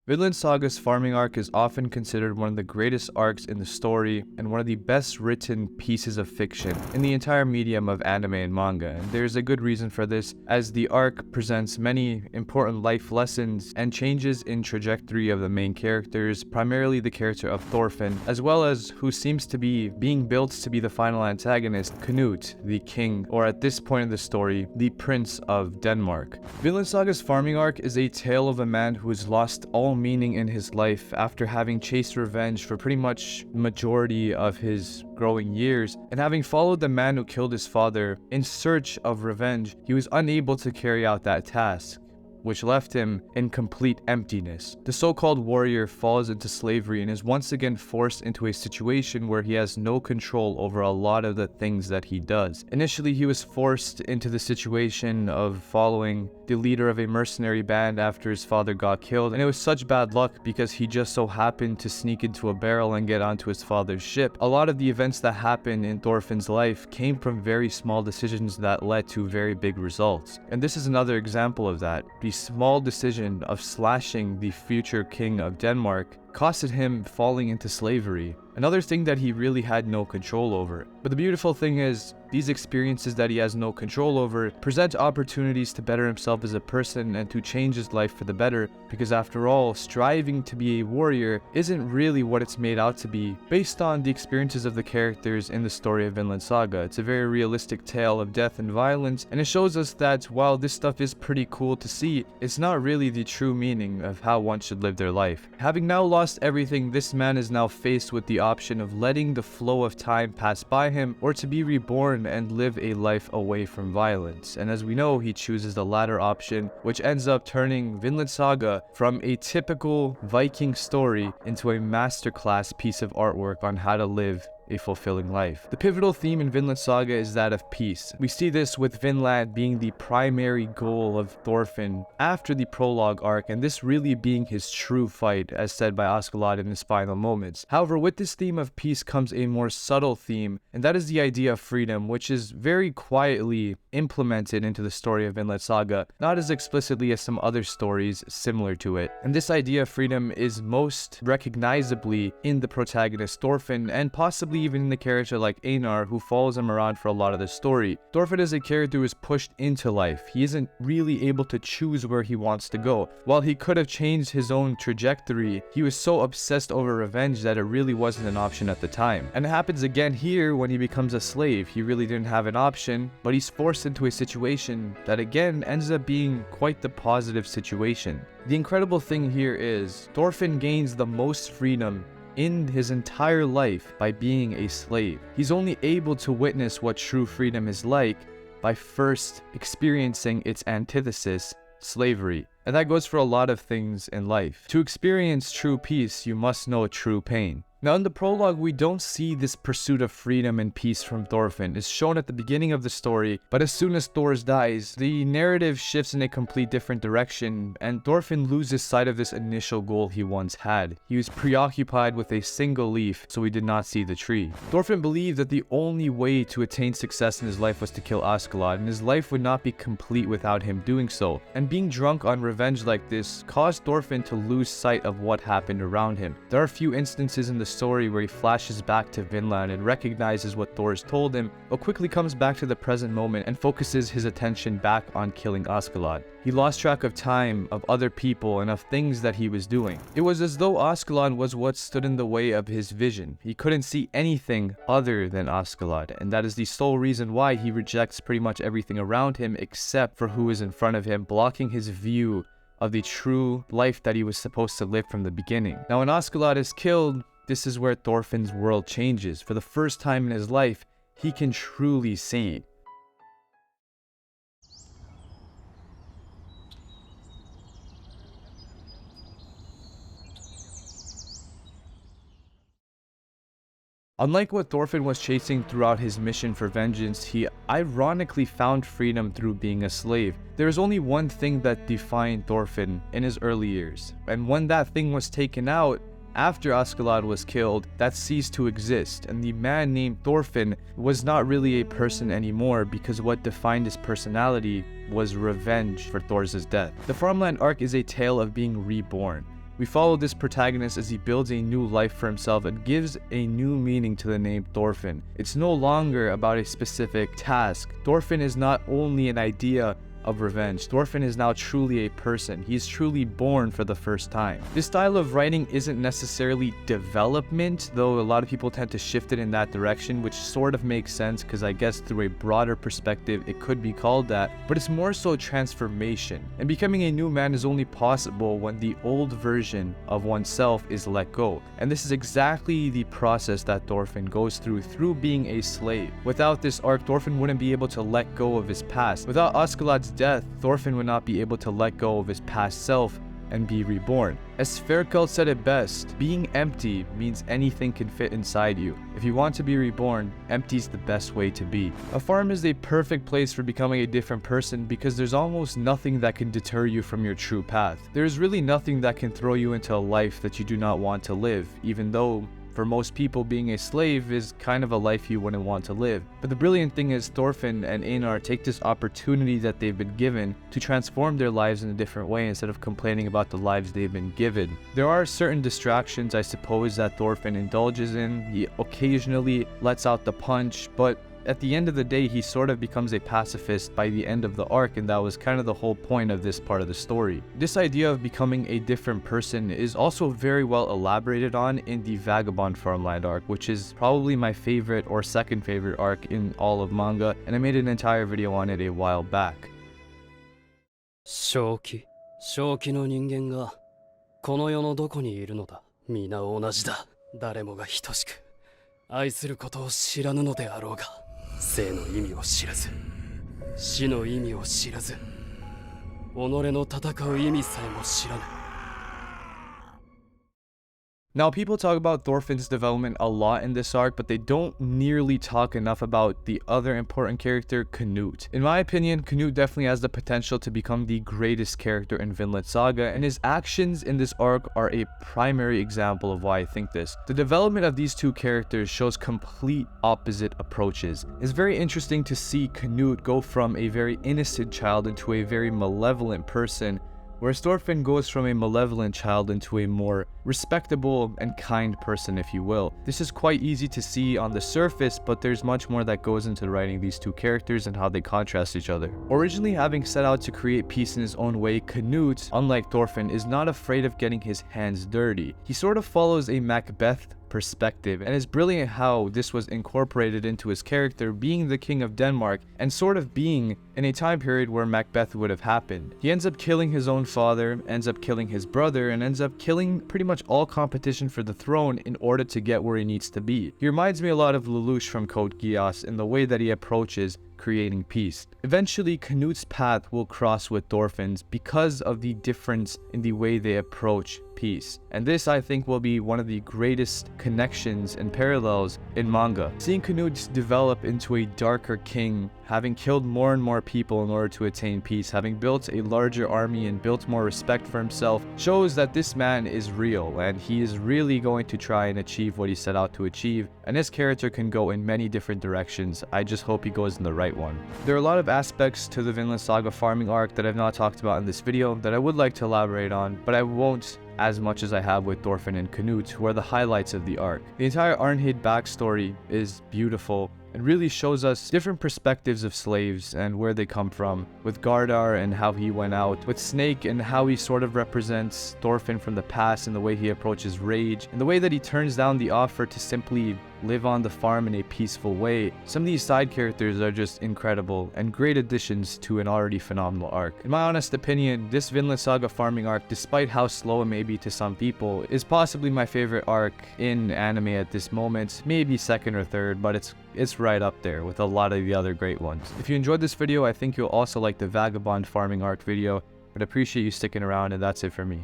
Vinland Saga's farming arc is often considered one of the greatest arcs in the story and one of the best written pieces of fiction in the entire medium of anime and manga, and there's a good reason for this, as the arc presents many important life lessons and changes in trajectory of the main characters, primarily the character of Thorfinn, as well as who seems to be being built to be the final antagonist, Canute, the king, or at this point in the story, the Prince of Denmark. Vinland Saga's farming arc is a tale of a man who has lost all meaning in his life after having chased revenge for pretty much majority of his growing years, and having followed the man who killed his father in search of revenge, he was unable to carry out that task, which left him in complete emptiness. The so-called warrior falls into slavery and is once again forced into a situation where he has no control over a lot of the things that he does. Initially, he was forced into the situation of following the leader of a mercenary band after his father got killed, and it was such bad luck because he just so happened to sneak into a barrel and get onto his father's ship. A lot of the events that happened in Thorfinn's life came from very small decisions that led to very big results, and this is another example of that. The small decision of slashing the future king of Denmark costed him falling into slavery, another thing that he really had no control over. But the beautiful thing is, these experiences that he has no control over present opportunities to better himself as a person and to change his life for the better, because after all, striving to be a warrior isn't really what it's made out to be. Based on the experiences of the characters in the story of Vinland Saga, it's a very realistic tale of death and violence, and it shows us that while this stuff is pretty cool to see, it's not really the true meaning of how one should live their life. Having now lost everything, this man is now faced with the option of letting the flow of time pass by him, or to be reborn and live a life away from violence. And as we know, he chooses the latter option, which ends up turning Vinland Saga from a typical Viking story into a masterclass piece of artwork on how to live a fulfilling life. The pivotal theme in Vinland Saga is that of peace. We see this with Vinland being the primary goal of Thorfinn after the prologue arc, and this really being his true fight, as said by Askeladd in his final moments. However, with this theme of peace comes a more subtle theme, and that is the idea of freedom, which is very quietly implemented into the story of Vinland Saga, not as explicitly as some other stories similar to it. And this idea of freedom is most recognizably in the protagonist Thorfinn, and possibly even in the character like Einar, who follows him around for a lot of the story. Thorfinn is a character who is pushed into life. He isn't really able to choose where he wants to go. While he could have changed his own trajectory, he was so obsessed over revenge that it really wasn't an option at the time. And it happens again here when he becomes a slave. He really didn't have an option, but he's forced into a situation that again ends up being quite the positive situation. The incredible thing here is Thorfinn gains the most freedom in his entire life by being a slave. He's only able to witness what true freedom is like by first experiencing its antithesis, slavery. And that goes for a lot of things in life. To experience true peace, you must know true pain. Now in the prologue, we don't see this pursuit of freedom and peace from Thorfinn. It's shown at the beginning of the story, but as soon as Thor dies, the narrative shifts in a complete different direction, and Thorfinn loses sight of this initial goal he once had. He was preoccupied with a single leaf, so he did not see the tree. Thorfinn believed that the only way to attain success in his life was to kill Askeladd, and his life would not be complete without him doing so. And being drunk on revenge like this caused Thorfinn to lose sight of what happened around him. There are a few instances in the story where he flashes back to Vinland and recognizes what Thor has told him, but quickly comes back to the present moment and focuses his attention back on killing Askeladd. He lost track of time, of other people, and of things that he was doing. It was as though Askeladd was what stood in the way of his vision. He couldn't see anything other than Askeladd, and that is the sole reason why he rejects pretty much everything around him except for who is in front of him, blocking his view of the true life that he was supposed to live from the beginning. Now when Askeladd is killed, this is where Thorfinn's world changes. For the first time in his life, he can truly see. Unlike what Thorfinn was chasing throughout his mission for vengeance, he ironically found freedom through being a slave. There is only one thing that defined Thorfinn in his early years, and when that thing was taken out, after Askeladd was killed, that ceased to exist, and the man named Thorfinn was not really a person anymore, because what defined his personality was revenge for Thor's death. The Farmland arc is a tale of being reborn. We follow this protagonist as he builds a new life for himself and gives a new meaning to the name Thorfinn. It's no longer about a specific task. Thorfinn is not only an idea of revenge. Thorfinn is now truly a person. He is truly born for the first time. This style of writing isn't necessarily development, though a lot of people tend to shift it in that direction, which sort of makes sense because I guess through a broader perspective it could be called that, but it's more so transformation. And becoming a new man is only possible when the old version of oneself is let go. And this is exactly the process that Thorfinn goes through being a slave. Without this arc, Thorfinn wouldn't be able to let go of his past. Without Askeladd's death, Thorfinn would not be able to let go of his past self and be reborn. As Sverkel said it best, being empty means anything can fit inside you. If you want to be reborn, empty's the best way to be. A farm is a perfect place for becoming a different person because there's almost nothing that can deter you from your true path. There's really nothing that can throw you into a life that you do not want to live, even though for most people, being a slave is kind of a life you wouldn't want to live. But the brilliant thing is Thorfinn and Einar take this opportunity that they've been given to transform their lives in a different way instead of complaining about the lives they've been given. There are certain distractions, I suppose, that Thorfinn indulges in. He occasionally lets out the punch, but at the end of the day, he sort of becomes a pacifist by the end of the arc, and that was kind of the whole point of this part of the story. This idea of becoming a different person is also very well elaborated on in the Vagabond Farmland arc, which is probably my favorite or second favorite arc in all of manga, and I made an entire video on it a while back. 正気の人間がこの世のどこにいるのだ。皆同じだ。誰もが等しく愛することを知らぬのであろうが。生の意味を知らず、死の意味を知らず、己の戦う意味さえも知らぬ。 Now, people talk about Thorfinn's development a lot in this arc, but they don't nearly talk enough about the other important character, Canute. In my opinion, Canute definitely has the potential to become the greatest character in Vinland Saga, and his actions in this arc are a primary example of why I think this. The development of these two characters shows complete opposite approaches. It's very interesting to see Canute go from a very innocent child into a very malevolent person, whereas Thorfinn goes from a malevolent child into a more respectable and kind person, if you will. This is quite easy to see on the surface, but there's much more that goes into writing these two characters and how they contrast each other. Originally having set out to create peace in his own way, Canute, unlike Thorfinn, is not afraid of getting his hands dirty. He sort of follows a Macbeth perspective, and it's brilliant how this was incorporated into his character being the king of Denmark and sort of being in a time period where Macbeth would have happened. He ends up killing his own father, ends up killing his brother, and ends up killing pretty much all competition for the throne in order to get where he needs to be. He reminds me a lot of Lelouch from Code Geass in the way that he approaches creating peace. Eventually, Canute's path will cross with Thorfinn's because of the difference in the way they approach peace. And this, I think, will be one of the greatest connections and parallels in manga. Seeing Canute develop into a darker king, having killed more and more people in order to attain peace, having built a larger army and built more respect for himself, shows that this man is real and he is really going to try and achieve what he set out to achieve. And his character can go in many different directions. I just hope he goes in the right one. There are a lot of aspects to the Vinland Saga farming arc that I've not talked about in this video that I would like to elaborate on, but I won't as much as I have with Thorfinn and Canute, who are the highlights of the arc. The entire Arnheid backstory is beautiful and really shows us different perspectives of slaves and where they come from, with Gardar and how he went out, with Snake and how he sort of represents Thorfinn from the past and the way he approaches rage, and the way that he turns down the offer to simply live on the farm in a peaceful way. Some of these side characters are just incredible and great additions to an already phenomenal arc. In my honest opinion, this Vinland Saga farming arc, despite how slow it may be to some people, is possibly my favorite arc in anime at this moment. Maybe second or third, but it's right up there with a lot of the other great ones. If you enjoyed this video, I think you'll also like the Vagabond farming arc video, but I appreciate you sticking around, and that's it for me.